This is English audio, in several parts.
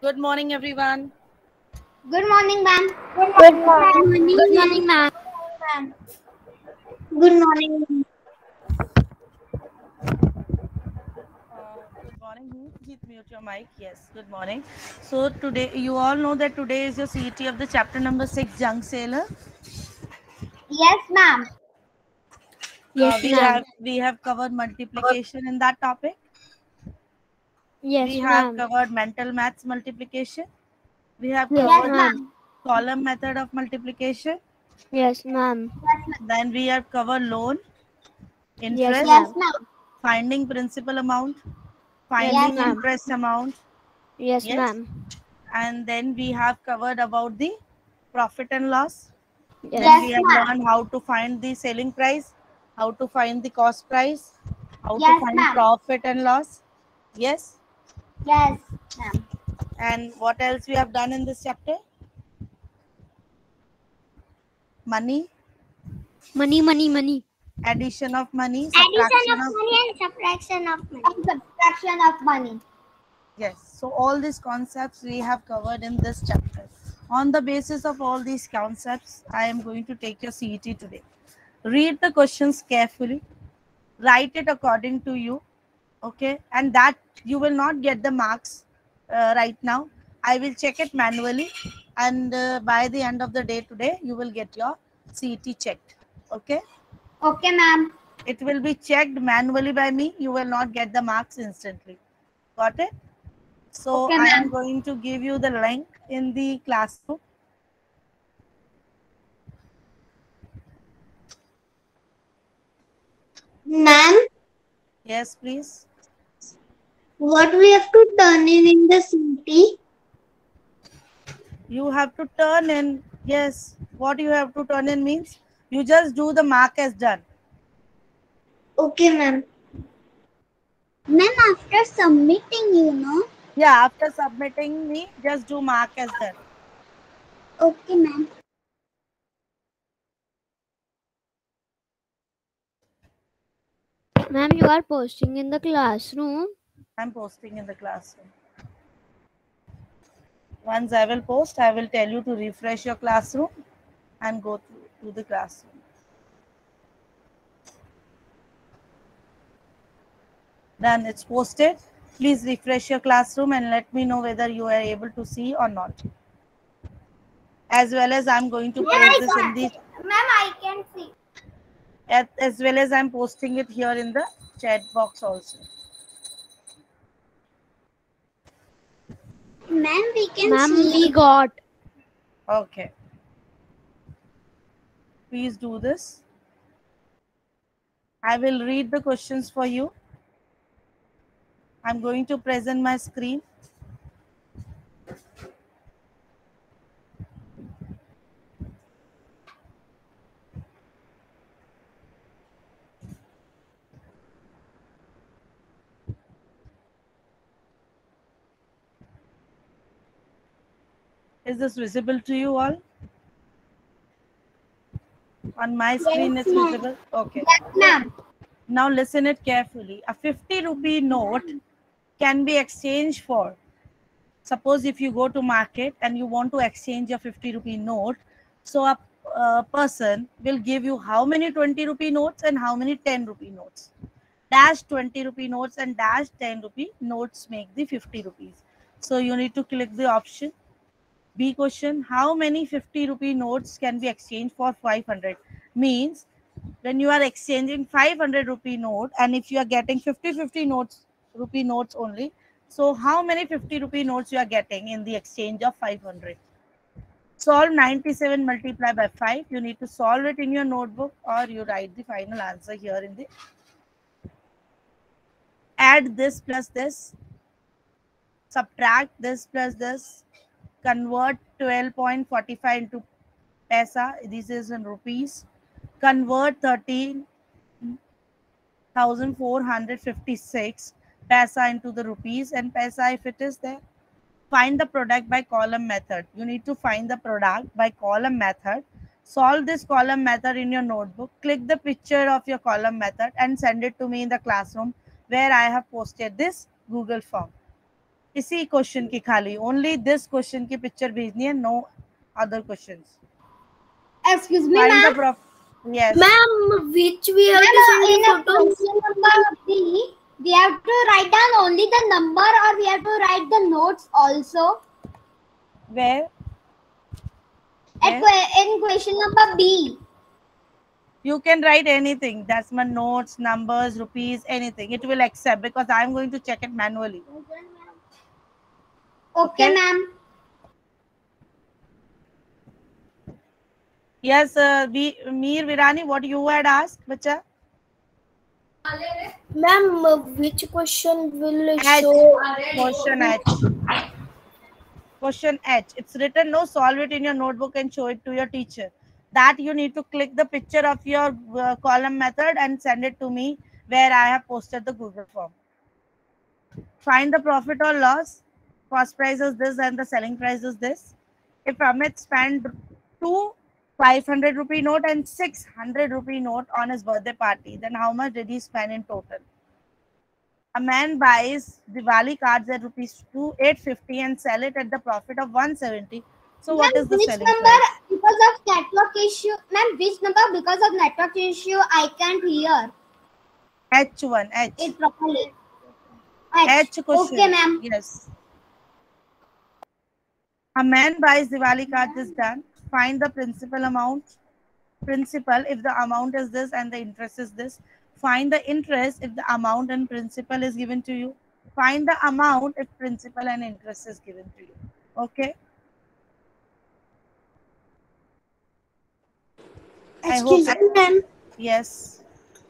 Good morning, everyone. Good morning, ma'am. Good morning. Good morning, ma'am. Good morning. Good morning. Please mute your mic. Yes, good morning. So today, you all know that today is your CET of the chapter number 6, Junk Sailor. Yes, ma'am. Yes, We ma'am. have covered multiplication in that topic. We Yes, have ma'am. covered mental maths multiplication. We have Yes, Yes, covered ma'am. ma'am. column method of multiplication. Yes, ma'am. Yes, ma'am. Then we have covered loan, Yes, interest, Yes, ma'am. ma'am. finding principal amount, Yes, Yes, finding ma'am. ma'am. interest amount. Yes, Yes. ma'am. And then we have covered about the profit and loss. Then Yes, we Yes. have ma'am. learned how to find the selling price, how to find the cost price, how to Yes, find ma'am. profit and loss. Yes. Yes, ma'am. And what else we have done in this chapter? Money, Money, money, money. addition of money, Addition subtraction of of. money and subtraction of money. And subtraction of money. Yes. So all these concepts we have covered in this chapter. On the basis of all these concepts, I am going to take your CET today. Read the questions carefully, write it according to you, okay, and that you will not get the marks right now. I will check it manually, and by the end of the day today you will get your CET checked. Okay, Okay, ma'am. it will be checked manually by me. You will not get the marks instantly. Got it? So Okay, I am ma'am. going to give you the link in the classroom. Ma'am, Yes, please. what we have to turn in the city? You have to turn in. Yes, what you have to turn in means you just do the mark as done. Okay, ma'am. Ma'am, after submitting, Yeah, after submitting me, just do mark as done. Okay, ma'am. Ma'am, you are posting in the classroom. I'm posting in the classroom. Once I will post, I will tell you to refresh your classroom and go to the classroom. Done, it's posted. Please refresh your classroom and let me know whether you are able to see or not. As well as I'm going to Ma'am, post I this in got the it. Ma'am, I can see. as well as I'm posting it here in the chat box also. Ma'am, we can Ma'am, see. we got. Okay. Please do this. I will read the questions for you. I'm going to present my screen. Is this visible to you all? On my Yes, screen it's ma'am. visible. Okay. Yes, ma'am. Now listen it carefully. A 50 rupee note can be exchanged for, suppose if you go to market and you want to exchange your 50 rupee note, so a person will give you how many 20 rupee notes and how many 10 rupee notes. Dash 20 rupee notes and dash 10 rupee notes make the 50 rupees. So you need to click the option B. Question: how many 50 rupee notes can be exchanged for 500? Means when you are exchanging 500 rupee note, and if you are getting 50 notes, rupee notes only, so how many 50 rupee notes you are getting in the exchange of 500? Solve 97 multiply by 5. You need to solve it in your notebook or you write the final answer here in the. Add this plus this, subtract this plus this, convert 12.45 into paisa, this is in rupees, convert 13,456 paisa into the rupees and paisa if it is there. Find the product by column method. You need to find the product by column method. Solve this column method in your notebook. Click the picture of your column method and send it to me in the classroom where I have posted this Google form. इसी question की खाली, only this question की picture भेजनी है, no other questions. Excuse me, Find the ma'am. prof. Yes. Ma'am, which we have to Ma'am, send in the a photo? question number B, we have to write down only the number, or we have to write the notes also. Where? In question number B. You can write anything. Decimal notes, numbers, rupees, anything. It will accept because I am going to check it manually. Okay, ma'am. Yes, Mir Virani, what you had asked, bacha? Ma'am, which question will H. show? Question H. Question H. It's written, no, solve it in your notebook and show it to your teacher. That you need to click the picture of your column method and send it to me where I have posted the Google form. Find the profit or loss. Cost price is this and the selling price is this. If Amit spent 500 rupee note and 600 rupee note on his birthday party, then how much did he spend in total? A man buys Diwali cards at rupees 850 and sell it at the profit of 170. So what is the which selling number price? because of network issue? Ma'am, which number because of network issue I can't hear H1, H. it properly? H question. Okay, ma'am. Yes. A man buys Diwali cards is done. Find the principal amount. Principal if the amount is this and the interest is this. Find the interest if the amount and principal is given to you. Find the amount if principal and interest is given to you. Okay. Excuse me, ma'am. Yes.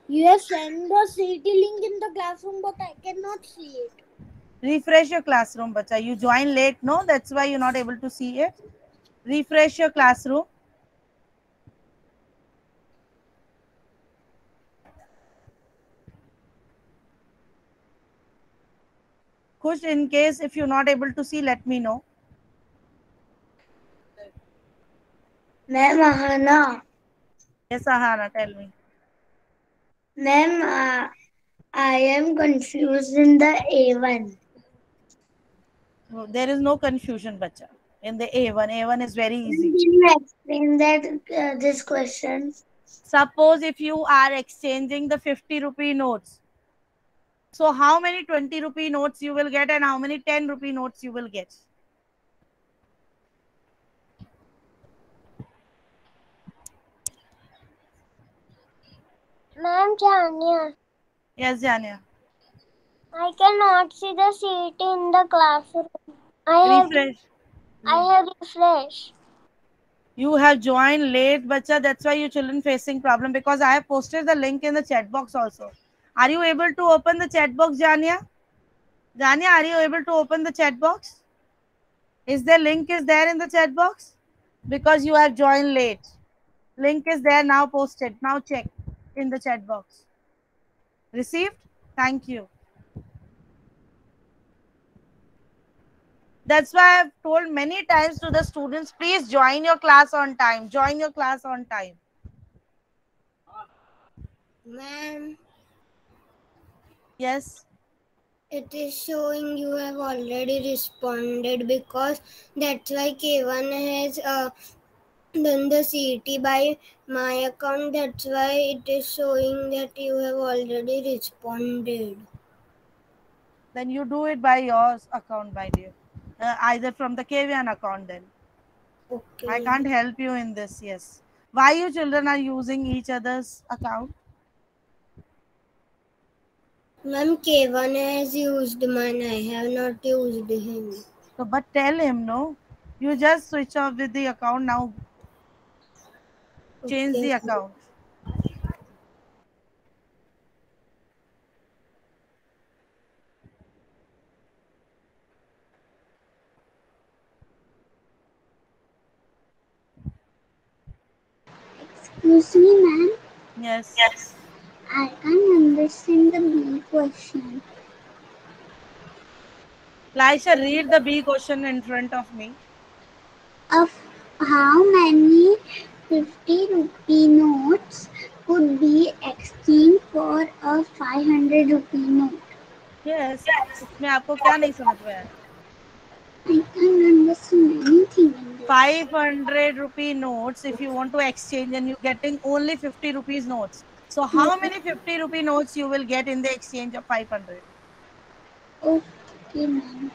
You have sent the CT link in the classroom, but I cannot see it. Refresh your classroom, bacha. You join late, no? That's why you're not able to see it. Refresh your classroom. Kush, in case if you're not able to see, let me know. Ma'am, Ahana. Yes, Ahana, tell me. Ma'am, I am confused in the A1. Oh, there is no confusion, bacha. In the A1, A1 is very easy. Can you explain that this question? Suppose if you are exchanging the 50 rupee notes, so how many 20 rupee notes you will get and how many 10 rupee notes you will get? Ma'am, Janya, Yes, Janya. I cannot see the CT in the classroom. I have refreshed. You have joined late, bacha. That's why you children facing problem because I have posted the link in the chat box also. Are you able to open the chat box, Janya? Janya, are you able to open the chat box? Is the link is there in the chat box? Because you have joined late. Link is there now posted. Now check in the chat box. Received? Thank you. That's why I've told many times to the students, please join your class on time. Join your class on time. Ma'am, Yes. it is showing you have already responded because that's why K1 has done the CT by my account. That's why it is showing that you have already responded. Then you do it by your account, my dear. Either from the KVN account then. Okay. I can't help you in this, yes. Why you children are using each other's account? Ma'am, K1 has used mine. I have not used him. So, but tell him, no. You just switch off with the account now. Change the account. Excuse me, ma'am. Yes. I can't understand the B question. Laisha, read the B question in front of me. Of how many 50 rupee notes could be exchanged for a 500 rupee note? Yes. इसमें आपको क्या नहीं समझ में आया? Anything. 500 rupee notes. If you want to exchange and you're getting only 50 rupees notes. So how many 50 rupee notes you will get in the exchange of 500? Okay, ma'am.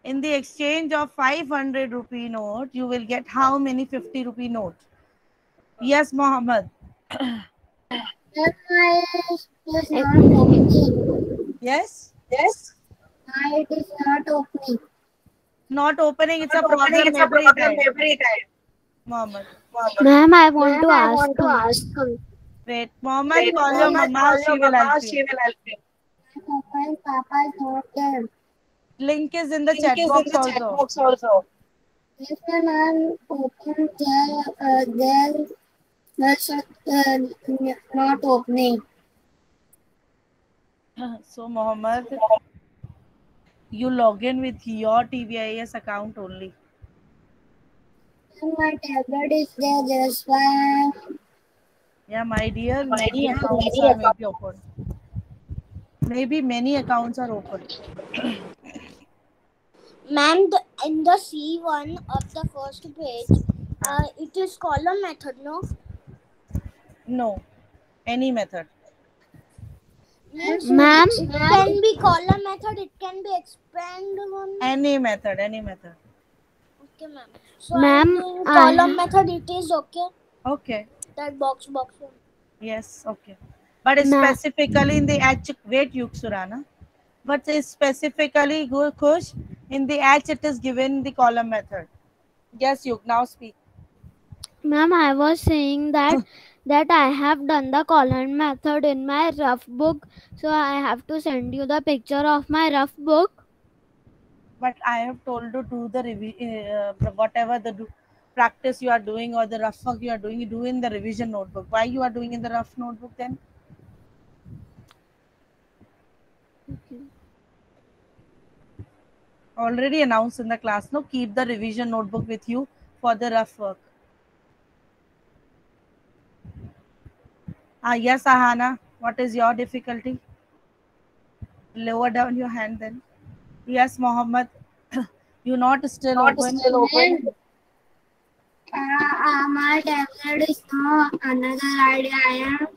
In the exchange of 500 rupee note, you will get how many 50 rupee note? Yes, Mohammed. That is not opening. Yes? Yes. It is not opening. Not opening, it's a Not opening. problem It's a every problem time. every time. Mohammed. Ma'am, I want Ma'am, to I ask. want to ask. Wait, Mohammed, Wait, call your Mohammed, mama, call she your will help mama. you. She will help you. My Papa and Papa is not there. Link is in the Link chat is in box the chat also. box also. Yes, ma'am. Open there. That's not opening. So, Mohammed, you log in with your TVIS account only. My tablet is there. That's why. Yeah, my dear, My many dear, accounts many are accounts. maybe open. Maybe many accounts are open. Ma'am, in the C1 of the first page, it is column method, no? No, any method. Means Ma'am. it can be column method, it can be expand one. Any method, any method. Okay, ma'am. So I'm doing column method, it is okay? Okay. That box one. Yes, okay. But specifically in the H, wait, Yuksurana. But specifically, Kush, in the H, it is given the column method. Yes, Yuk, now speak. Ma'am, I was saying that I have done the column method in my rough book, so I have to send you the picture of my rough book. But I have told to do the whatever the practice you are doing or the rough work you are doing, you do in the revision notebook. Why you are doing in the rough notebook then? Okay. Already announced in the class. No, keep the revision notebook with you for the rough work. Yes, Ahana. What is your difficulty? Lower down your hand then. Yes, Mohammed. You not still Not open. still open. My tablet is not another ID. I am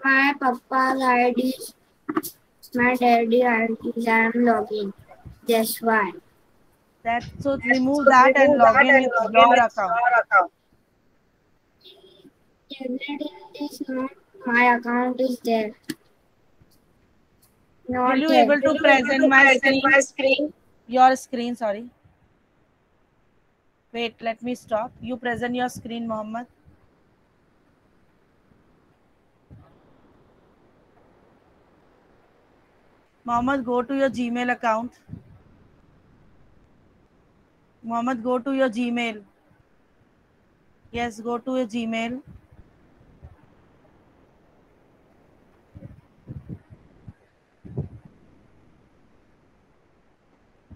my Papa's ID. My daddy ID. I am logging. That's why. That so Yes, remove so that and remove log that in and with log in your with account. your account. Tablet is not my account is there. Not Will you there. able to Will you able present to my present screen? my screen? Your screen, sorry. Wait, let me stop. You present your screen, Mohammed. Mohammed, go to your Gmail account. Mohammed, go to your Gmail. Yes, go to your Gmail.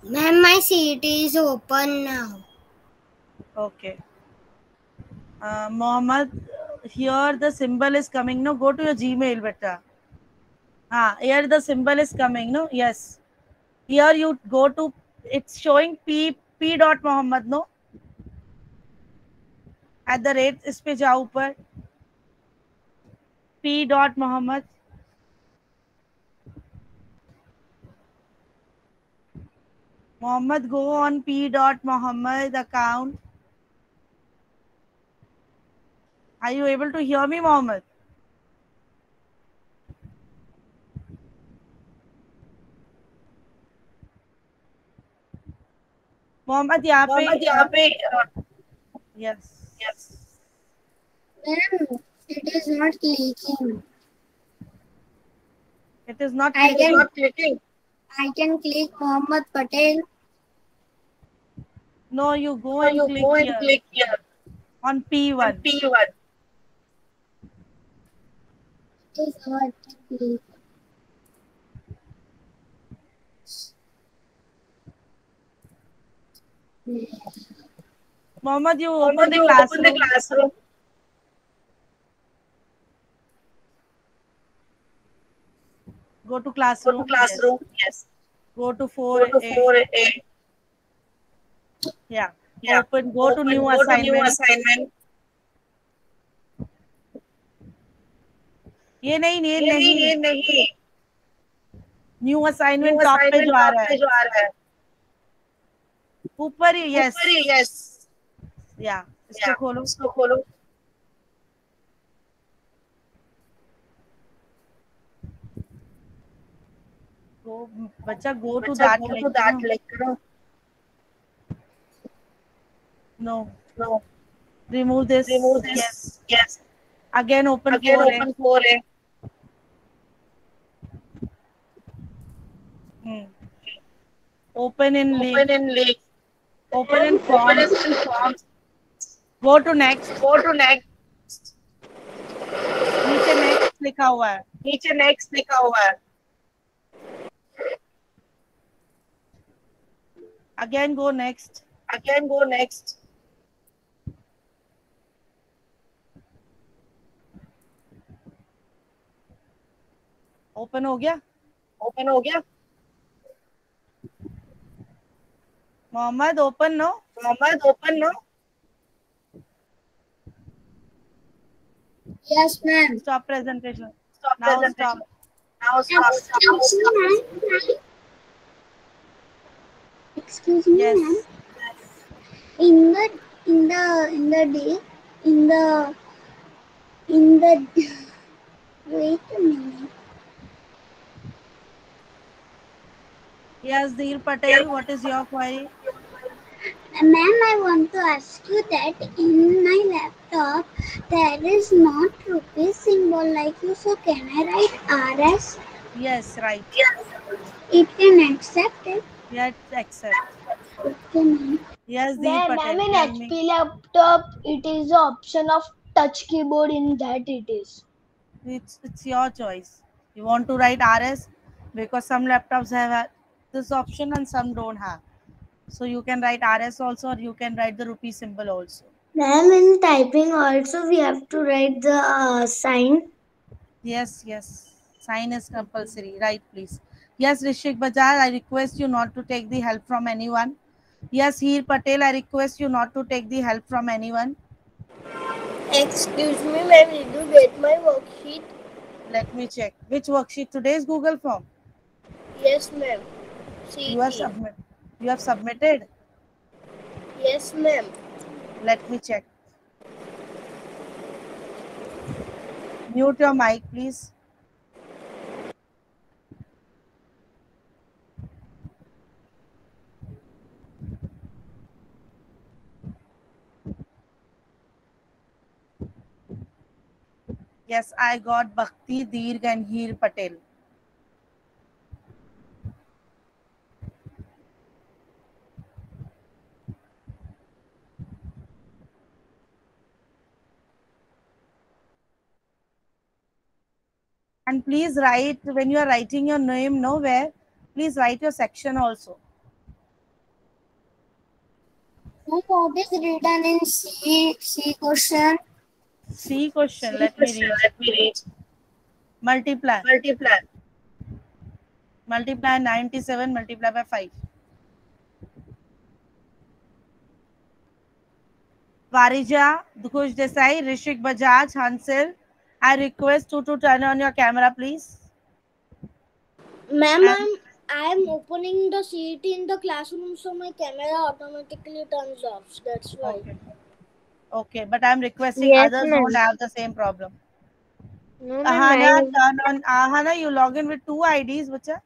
Ma'am, my CT is open now. Okay. Mohammed, here the symbol is coming. No, go to your Gmail, beta. Here the symbol is coming. No, yes. Here you go to. It's showing P dot Mohammed. No. At the rate इस पे जाओ ऊपर. P dot Mohammed. Mohammed, go on P dot Mohammed account. Are you able to hear me, Mohammed? Mohammed, यहाँ पे yes. Yes. Ma'am, it is not clicking. It is not I clicking. can clicking. I can click Mohammed Patel. No, you go So and you click go and here click here on P1. on P1. It is not clicking. Mohammed, you Mohammed, open the you open the classroom. classroom. Go to Go to classroom. classroom. Yes. Yes. Go to Go to 4A. 4A. Yeah. Yeah. Open. Go to new Go to new assignment. assignment. ये नहीं, ये ये नहीं, नहीं. ये नहीं. New New assignment top पे assignment जो आ top रहा पे है, जो आ रहा है. ऊपर ही. यस. ऊपर ही. Yes. या इसको Yeah. खोलो. इसको खोलो. बच्चा गो टू बच्चा that go to like that like करो. No. No. Remove this. Remove this. Yes. Yes. Again open Again 4A. open 4A. Open in Open link. in link. Open in Open forms. in forms. Go to next. Go to next. नीचे next लिखा हुआ है. नीचे next लिखा हुआ है. Again go next. Again go next. Open हो गया. Open हो गया. Mohammed open no. Mohammed open no. Yes, ma'am. Stop presentation. Stop now presentation. Stop. Now stop. Excuse me, yes. ma'am. In the day, in the wait a minute. Yes, Dhir Patel, what is your query? Ma'am, I want to ask you that in my laptop there is not rupee symbol like you, so can I write RS? Yes, right. It can accept it. Yes, accept. Okay, ma'am. Yes, Dhir Ma'am, Patel, in tell me. HP laptop, it is the option of touch keyboard in that it is. It's your choice. You want to write RS? Because some laptops have this option and some don't have. So you can write RS also, or you can write the rupee symbol also. Ma'am, in typing also we have to write the sign. Yes, yes. Sign is compulsory. Right, please. Yes, Rishik Bajaj, I request you not to take the help from anyone. Yes, Heer Patel, I request you not to take the help from anyone. Excuse me, ma'am, did you get my worksheet? Let me check. Which worksheet? Today's Google form. Yes, ma'am. You have You have submitted. Yes, ma'am. Let me check. Mute your mic, please. Yes, I got Bhakti, Dirg and Heer Patel. And please write, when you are writing your name nowhere, please write your section also. What is written in C question? C question, let me read. Let me read. Multiply. Multiply. Multiply 97, multiply by 5. Varija, Dukhush Desai, Rishik Bajaj, Hansel, I request you to turn on your camera, please. Ma'am, And- I am opening the CET in the classroom, so my camera automatically turns off. That's why. Okay. Okay, but I'm requesting Yes, others ma'am. don't have the same problem. No, Ahana, ma'am. turn on. Ahana, you log in with 2 IDs, bacha.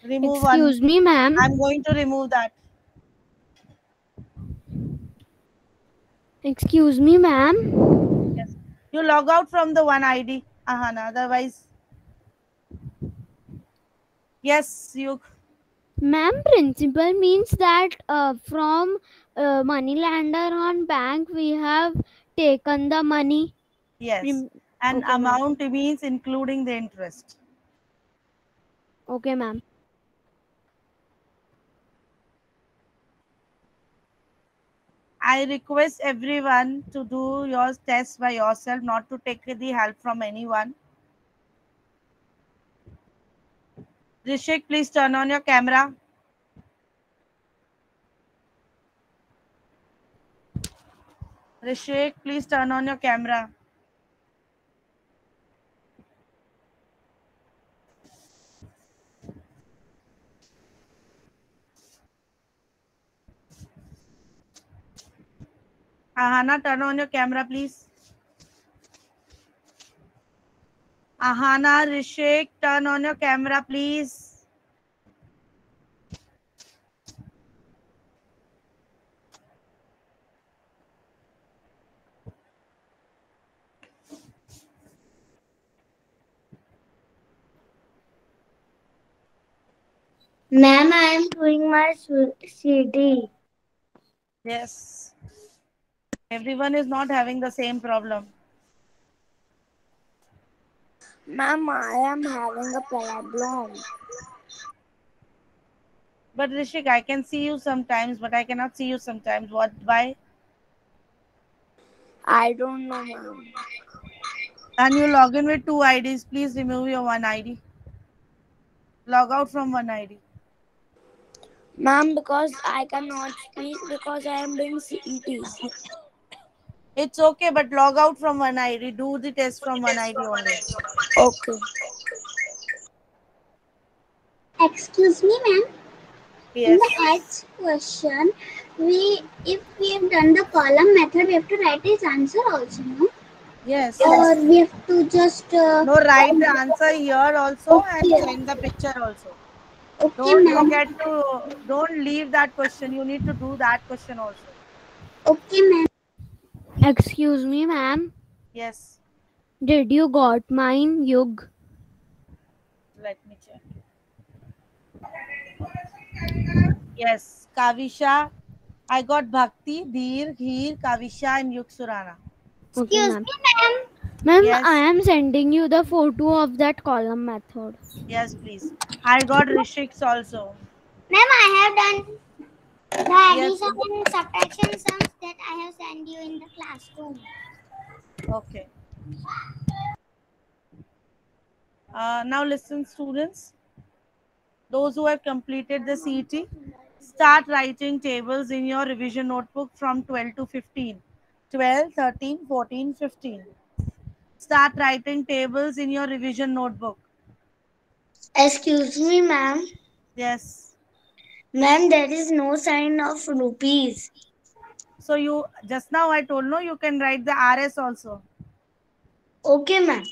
Remove Excuse one. me, ma'am. I'm going to remove that. Excuse me, ma'am. Yes. You log out from the one ID, Ahana. Otherwise, yes, you. Ma'am, principal means that from Moneylender on bank we have taken the money. Yes. Rem- And okay, ma'am. amount means including the interest. Okay, ma'am. I request everyone to do your test by yourself, not to take the help from anyone. Rishik, please turn on your camera. Rishik, please turn on your camera. Ahana, turn on your camera, please. Ahana, Rishik, turn on your camera, please. Ma'am, I am doing my CD. Yes. Everyone is not having the same problem. Ma'am, I am having a problem. But Rishik, I can see you sometimes, but I cannot see you sometimes. What? Why? I don't know, ma'am. And you log in with 2 IDs. Please remove your one ID. Log out from one ID. Ma'am, because I cannot speak because I am doing CET. It's okay, but log out from one ID. Do the test from one ID only. Okay. Excuse me, ma'am. In Yes. the X question, if we have done the column method, we have to write his answer also, no? Yes. Or we have to just No, write the answer here also and Okay. send the picture also. okay, Don't ma'am. forget to, don't leave that question. You need to do that question also. Okay, ma'am. Excuse me, ma'am. Yes. Did you got mine, Yug? Let me check. Yes. Kavisha. I got Bhakti, Dheer, Heer, Kavisha and Yuk Surana. Okay, Excuse ma'am. me, ma'am. Ma'am, Yes. I am sending you the photo of that column method. Yes, please. I got Rishik's also. Ma'am, I have done the Yes. addition and subtraction sums that I have sent you in the classroom. Okay. Now listen, students. Those who have completed the CET, start writing tables in your revision notebook from 12 to 15. 12, 13, 14, 15. Start writing tables in your revision notebook. Excuse me, ma'am. Yes. Ma'am, there is no sign of rupees. So you, just now I told, no, you can write the RS also. Okay, ma'am.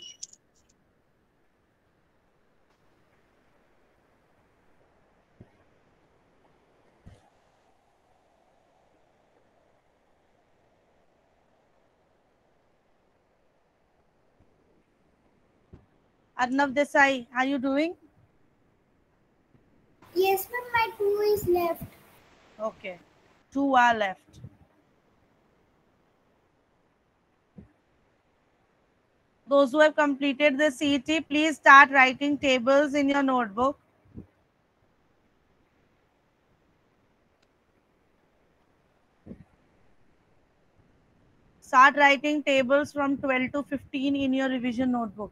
Arnav Desai, are you doing? Yes, ma'am, my 2 is left. Okay. 2 are left. Those who have completed the CET, please start writing tables in your notebook. Start writing tables from 12 to 15 in your revision notebook.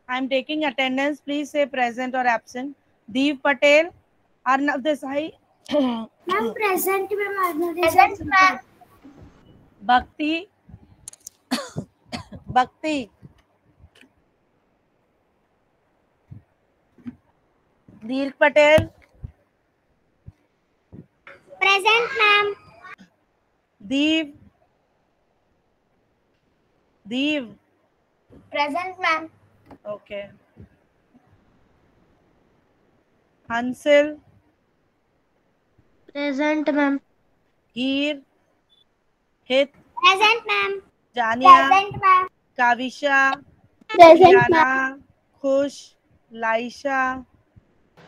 I'm taking attendance. Please say present or absent. Deep Patel, Arnav Desai, Ma'am, present, ma'am. Present, ma'am. Bhakti, Bhakti, Dirk Patel. Present, ma'am. Dev. Dev. Present, ma'am. Okay. Hansel. Present, ma'am. Heer. Hit. Present, ma'am. Jania. Present, ma'am. Kavisha. Present, ma'am. Rihanna. Khush. Laisha.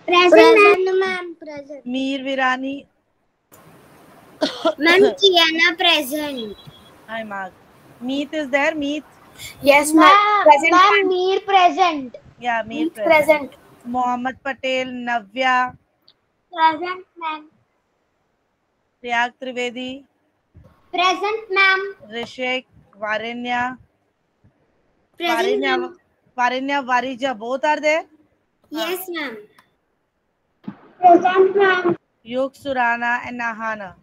Present, ma'am. Present. Meer Virani. Ma'am, Kiana present. Hi, Mark. Meet is there? Meet. Yes, Ma'am, Present, ma'am, Meer present. Yeah, Meet present. Present. Mohammed Patel. Navya. Present, ma'am. Priyak Trivedi. Present, ma'am. Rishik. Varinya. Present, Varinya. Varinya, Varija. Both are there? Yes, ma'am. Present, ma'am. Yug Surana and Ahana.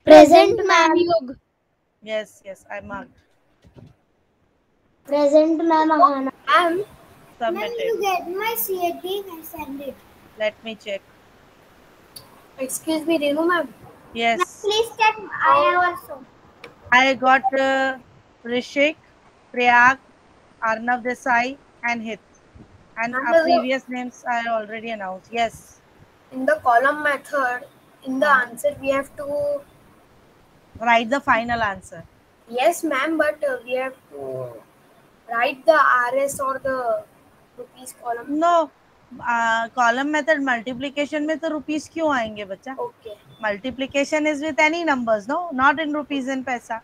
Present, ma'am. Yug. Yes, I marked. Present, ma'am. Ahana. Ma'am, Submitted. you get my CAT? I send it. Let me check. Excuse me, Renu, ma'am. Yes. Please check. I have also. I got Rishik, Priyak, Arnav Desai, and Hit. And our previous names I already announced. Yes. In the column method, in the answer, we have to. Write the final answer. Yes, ma'am, but we have to write the RS or the rupees column. No. Column method multiplication में तो rupees क्यों आएंगे बच्चा? Okay. Multiplication is with any numbers, no? Not in rupees and paisa.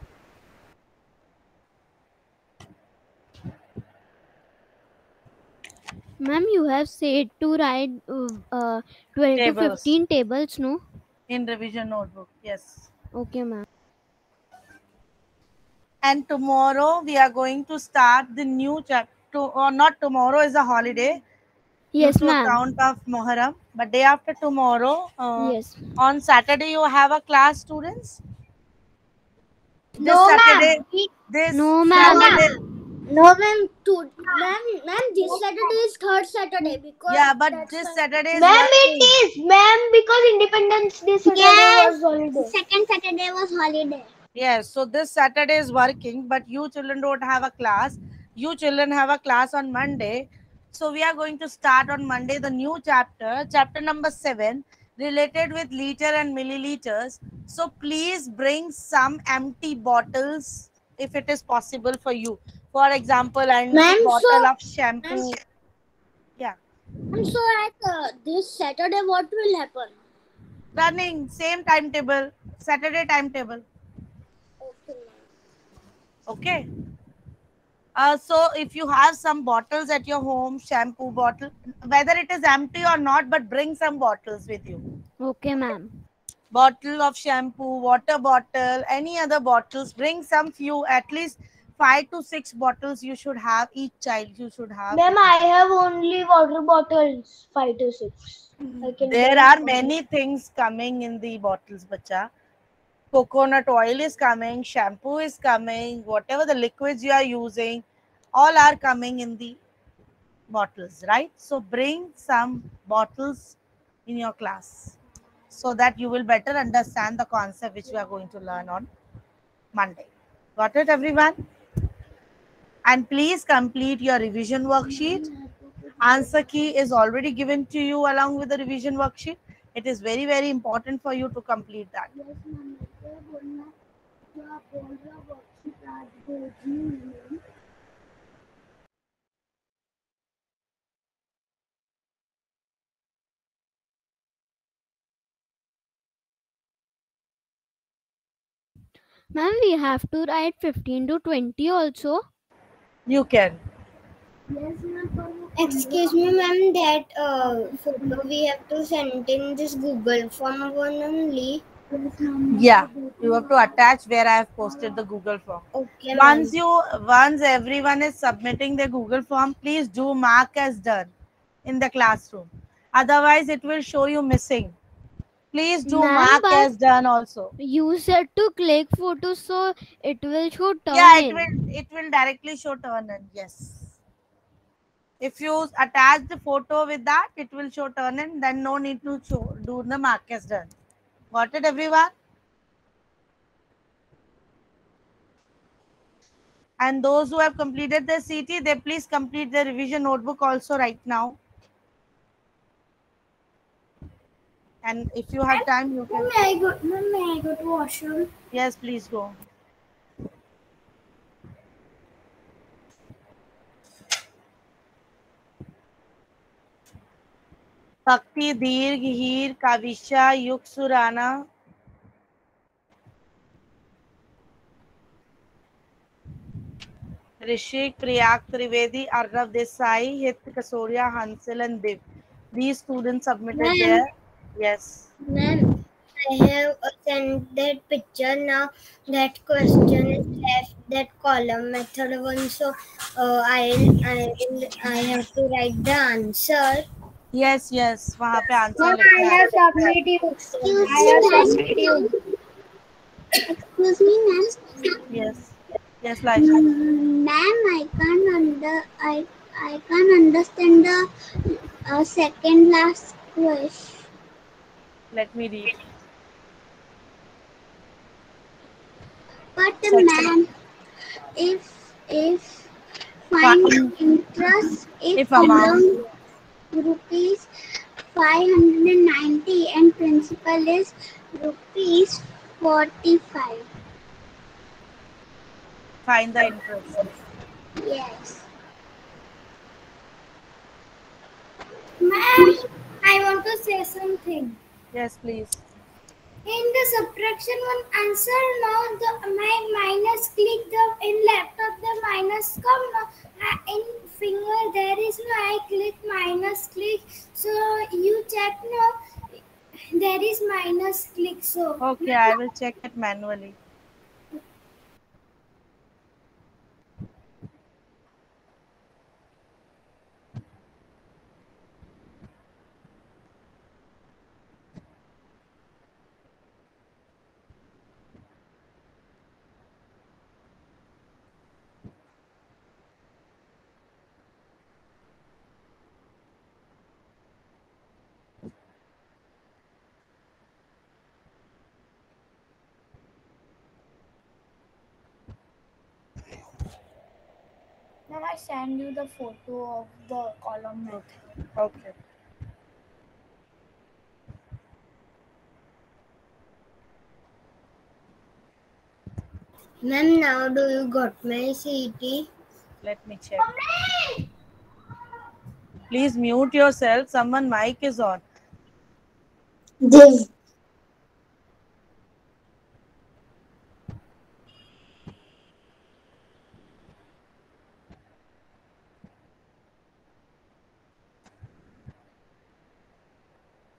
Ma'am, you have said to write 12 to 15 tables, no? In revision notebook, yes. Okay, ma'am. And tomorrow we are going to start the new chapter. Or not tomorrow is a holiday. Yes, due to ma'am. account of Muharram. But day after tomorrow, Yes. on Saturday you have a class, students? No, ma'am. This No, ma'am. Saturday. No, ma'am. Ma'am, this Saturday is third Saturday because Yeah, but this Saturday is Ma'am, working. it is. Ma'am, because Independence Day Saturday was holiday. second Saturday was holiday. Yes, so this Saturday is working, but you children don't have a class. You children have a class on Monday. So we are going to start on Monday the new chapter, chapter number 7, related with liter and milliliters. So please bring some empty bottles if it is possible for you. For example, and Ma'am, bottle of shampoo. Yeah. And so at this Saturday, what will happen? Running, same timetable, Saturday timetable. Okay, ma'am. Okay. So if you have some bottles at your home, shampoo bottle, whether it is empty or not, but bring some bottles with you. Okay, ma'am. Bottle of shampoo, water bottle, any other bottles, bring some few, at least 5 to 6 bottles you should have, each child you should have. Ma'am, I have only water bottles, 5 to 6. There are many things coming in the bottles, bacha. Coconut oil is coming, shampoo is coming, whatever the liquids you are using, all are coming in the bottles, right? So bring some bottles in your class so that you will better understand the concept which we are going to learn on Monday. Got it, everyone? And please complete your revision worksheet. Answer key is already given to you along with the revision worksheet. It is very, very important for you to complete that. Ma'am, we have to write 15 to 20 also. You can. Excuse me, ma'am, that photo we have to send in this Google form one only. Yeah, you have to attach where I have posted the Google form. Okay, ma'am. Once everyone is submitting the Google form, please do mark as done in the classroom. Otherwise, it will show you missing. Please do Ma'am, mark but as done also. you said to click photos, so it will show turn Yeah, in. it will directly show turn in. Yes. If you attach the photo with that, it will show turn in. Then no need to do the mark as done. Got it, everyone? And those who have completed their CT, they please complete their revision notebook also right now. And if you have time, you can. May I go to washroom? Yes, please go. Bhakti, Dirg, Heer, Kavisha, Yuk, Surana. Rishik, Priyak, Trivedi, Arnav Desai, Hit, Kasoria, Hansel, and Div. These students submitted Ma'am. their. Yes. Ma'am, I have sent that picture now. That question is left, that column method one. So I have to write the answer. Yes, yes. वहाँ पे answer Ma'am, लिखना I है. have submitted. I have submitted. Excuse me, ma'am. Yes. Yes, Laisha. Ma'am, I can't understand the second last question. Let me read. But Second. ma'am, if find interest If amount. rupees 590 and principal is rupees 45. Find the interest. Yes. Ma'am, I want to say something. Yes, please. In the subtraction one answer now, my minus click the in laptop the minus come now. In finger there is no I click minus click. So you check now. There is minus click. So Okay, I will check it manually. Now I send you the photo of the column method. Okay. ma'am, now do you got my CET? Let me check. Please mute yourself. Someone mic is on. Div.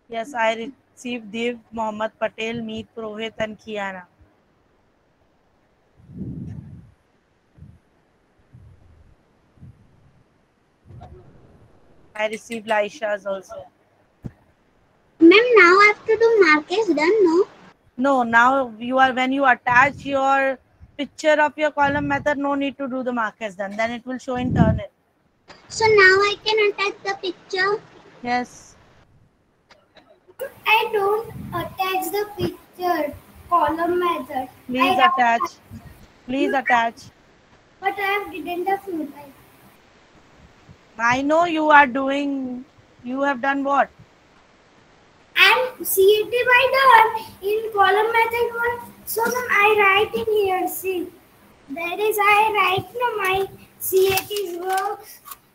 Yes, I received Div, Mohammad Patel, Meet Purohit, and Kiana. I received Laisha's also. Ma'am, now after the mark is done, no? No, now you are when you attach your picture of your column method, no need to do the mark as done. Then it will show in turn it. So now I can attach the picture. Yes. I don't attach the picture column method. Please attach. Please attach. But I didn't the food. I know you are doing. You have done what? And CET by done in column method one. So ma'am, I write in here. See, there is I write no my CET is work.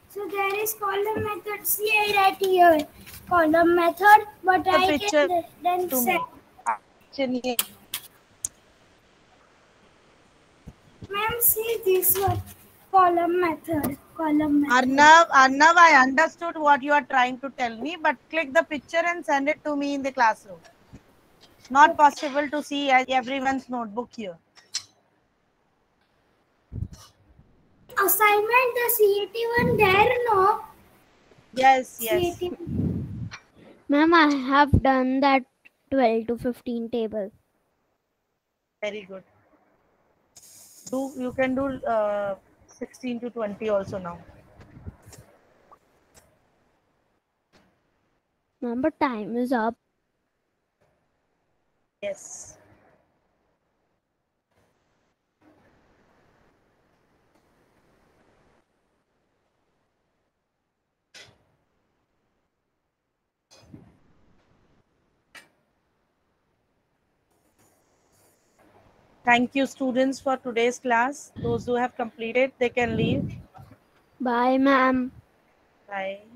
So there is column method. See, I write here column method, but The I picture can then to say, me. Actually, ma'am, see this one column method. Column method. Arnav, I understood what you are trying to tell me, but click the picture and send it to me in the classroom. Not possible to see everyone's notebook here. Assignment the CET one there no. Yes, yes. CET. Ma'am, I have done that 12 to 15 table. Very good. You can do 16 to 20 also now. Ma'am, but time is up. Yes. Thank you, students, for today's class. Those who have completed, they can leave. Bye, ma'am. Bye.